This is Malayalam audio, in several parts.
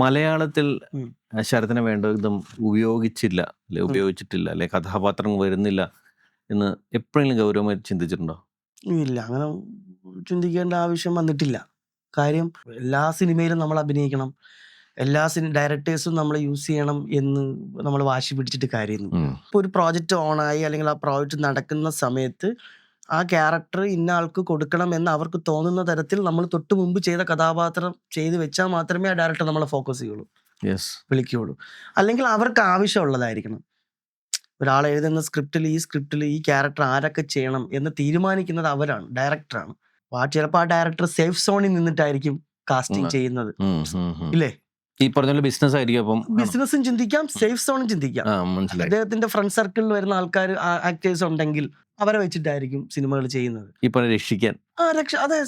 മലയാളത്തിൽ ഉം. ശരത്തിനെ വേണ്ട വിധം ഉപയോഗിച്ചില്ല, അല്ലെ ഉപയോഗിച്ചിട്ടില്ല, അല്ലെ കഥാപാത്രങ്ങൾ വരുന്നില്ല എന്ന് എപ്പോഴെങ്കിലും ഗൗരവമായി ചിന്തിച്ചിട്ടുണ്ടോ? ഇല്ല, അങ്ങനെ ചിന്തിക്കേണ്ട ആവശ്യം വന്നിട്ടില്ല. കാര്യം എല്ലാ സിനിമയിലും നമ്മൾ അഭിനയിക്കണം, എല്ലാ ഡയറക്ടേഴ്സും നമ്മൾ യൂസ് ചെയ്യണം എന്ന് നമ്മൾ വാശി പിടിച്ചിട്ട് കാര്യമൊന്നും. ഇപ്പോൾ ഒരു പ്രോജക്റ്റ് ഓണായി അല്ലെങ്കിൽ ആ പ്രോജക്റ്റ് നടക്കുന്ന സമയത്ത് ആ ക്യാരക്ടർ ഇന്ന ആൾക്ക് കൊടുക്കണം എന്ന് അവർക്ക് തോന്നുന്ന തരത്തിൽ നമ്മൾ തൊട്ട് മുമ്പ് ചെയ്ത കഥാപാത്രം ചെയ്ത് വെച്ചാൽ മാത്രമേ ആ ഡയറക്ടർ നമ്മളെ ഫോക്കസ് ചെയ്യുള്ളൂ, വിളിക്കുകയുള്ളൂ. അല്ലെങ്കിൽ അവർക്ക് ആവശ്യമുള്ളതായിരിക്കണം. ഒരാൾ എഴുതുന്ന സ്ക്രിപ്റ്റിൽ ഈ ക്യാരക്ടർ ആരൊക്കെ ചെയ്യണം എന്ന് തീരുമാനിക്കുന്നത് അവരാണ്, ഡയറക്ടറാണ്. ചിലപ്പോൾ ആ ഡയറക്ടർ സേഫ് സോണിൽ നിന്നിട്ടായിരിക്കും കാസ്റ്റിംഗ് ചെയ്യുന്നത്, ഇല്ലേ? ഈ പറഞ്ഞ ബിസിനസ് ആയിരിക്കും. അപ്പം ബിസിനസ്സും ചിന്തിക്കാം, സേഫ് സോണും ചിന്തിക്കാം. അദ്ദേഹത്തിന്റെ ഫ്രണ്ട് സർക്കിളിൽ വരുന്ന ആൾക്കാർ, ആക്ടേഴ്സ് ഉണ്ടെങ്കിൽ അവരെ വെച്ചിട്ടായിരിക്കും സിനിമകൾ ചെയ്യുന്നത്. ഇപ്പൊ രക്ഷിക്കാൻ അതെ,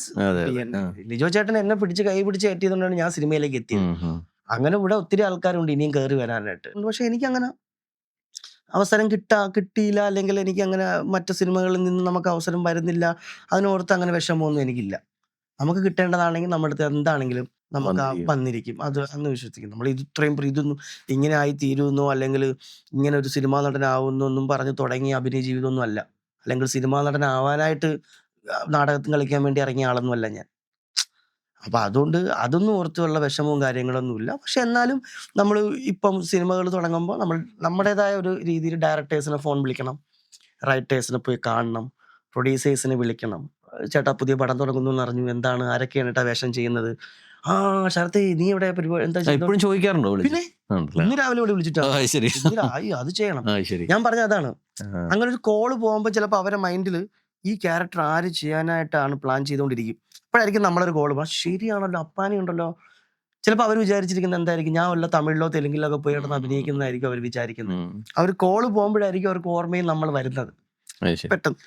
ലിജോ ചേട്ടൻ എന്നെ കൈ പിടിച്ച് കയറ്റിയതുകൊണ്ടാണ് ഞാൻ സിനിമയിലേക്ക് എത്തിയത്. അങ്ങനെ ഇവിടെ ഒത്തിരി ആൾക്കാരുണ്ട് ഇനിയും കയറി വരാനായിട്ട്. പക്ഷെ എനിക്ക് അങ്ങനെ അവസരം കിട്ടിയില്ല, അല്ലെങ്കിൽ എനിക്ക് അങ്ങനെ മറ്റു സിനിമകളിൽ നിന്ന് നമുക്ക് അവസരം വരുന്നില്ല, അതിനോർത്ത് അങ്ങനെ വിഷമമൊന്നും എനിക്കില്ല. നമുക്ക് കിട്ടേണ്ടതാണെങ്കിൽ നമ്മുടെ അടുത്ത് എന്താണെങ്കിലും നമുക്ക് വന്നിരിക്കും, അത് അന്ന് വിശ്വസിക്കും. നമ്മൾ ഇതൊന്നും ഇങ്ങനെ ആയി തീരുന്നോ, അല്ലെങ്കിൽ ഇങ്ങനെ ഒരു സിനിമാ നടനാവുന്നോ ഒന്നും പറഞ്ഞ് തുടങ്ങിയ അഭിനയ ജീവിതമൊന്നും അല്ല, അല്ലെങ്കിൽ സിനിമാ നടനാവാനായിട്ട് നാടകത്തിൽ കളിക്കാൻ വേണ്ടി ഇറങ്ങിയ ആളൊന്നും അല്ല ഞാൻ. അപ്പൊ അതുകൊണ്ട് അതൊന്നും ഓർത്തുള്ള വിഷമവും കാര്യങ്ങളൊന്നുമില്ല. പക്ഷെ എന്നാലും നമ്മൾ ഇപ്പം സിനിമകൾ തുടങ്ങുമ്പോൾ നമ്മൾ നമ്മുടേതായ ഒരു രീതിയിൽ ഡയറക്ടേഴ്സിനെ ഫോൺ വിളിക്കണം, റൈറ്റേഴ്സിനെ പോയി കാണണം, പ്രൊഡ്യൂസേഴ്സിനെ വിളിക്കണം. ചേട്ടാ പുതിയ പടം തുടങ്ങുന്നു എന്ന് അറിഞ്ഞു, എന്താണ്, ആരൊക്കെയാണ് ഏട്ടാ വേഷം ചെയ്യുന്നത്? ശരത്തേ നീ ഇവിടെ പരിപാടി എന്താ എപ്പോഴും ചോദിക്കാറുണ്ടോ? പിന്നെ ഇന്ന് രാവിലെ ഇവിടെ വിളിച്ചിട്ടാ അത് ചെയ്യണം. ഞാൻ പറഞ്ഞ അതാണ്, അങ്ങനെ ഒരു കോള് പോകുമ്പോൾ ചിലപ്പോൾ അവരെ മൈൻഡിൽ ഈ ക്യാരക്ടർ ആര് ചെയ്യാനായിട്ടാണ് പ്ലാൻ ചെയ്തുകൊണ്ടിരിക്കും. അപ്പോഴായിരിക്കും നമ്മളൊരു കോള് ശരിയാണല്ലോ, അപ്പാനി ഉണ്ടല്ലോ. ചിലപ്പോൾ അവർ വിചാരിച്ചിരിക്കുന്നത് എന്തായിരിക്കും, ഞാൻ വല്ല തമിഴിലോ തെലുങ്കിലോ ഒക്കെ പോയി കിടന്ന് അഭിനയിക്കുന്നതായിരിക്കും അവർ വിചാരിക്കുന്നത്. അവർ കോള് പോകുമ്പോഴായിരിക്കും അവർക്ക് ഓർമ്മയിൽ നമ്മൾ വരുന്നത് പെട്ടെന്ന്.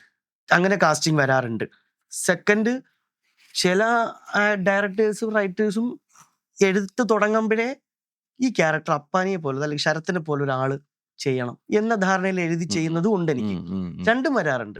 അങ്ങനെ കാസ്റ്റിംഗ് വരാറുണ്ട്. സെക്കൻഡ്, ചില ഡയറക്ടേഴ്സും റൈറ്റേഴ്സും എഴുത്ത് തുടങ്ങുമ്പോഴേ ഈ ക്യാരക്ടർ അപ്പാനിയെ പോലെ അല്ലെങ്കിൽ ശരത്തിനെ പോലെ ഒരാള് ചെയ്യണം എന്ന ധാരണയിൽ എഴുതി ചെയ്യുന്നതും ഉണ്ട്. എനിക്ക് രണ്ടും വരാറുണ്ട്.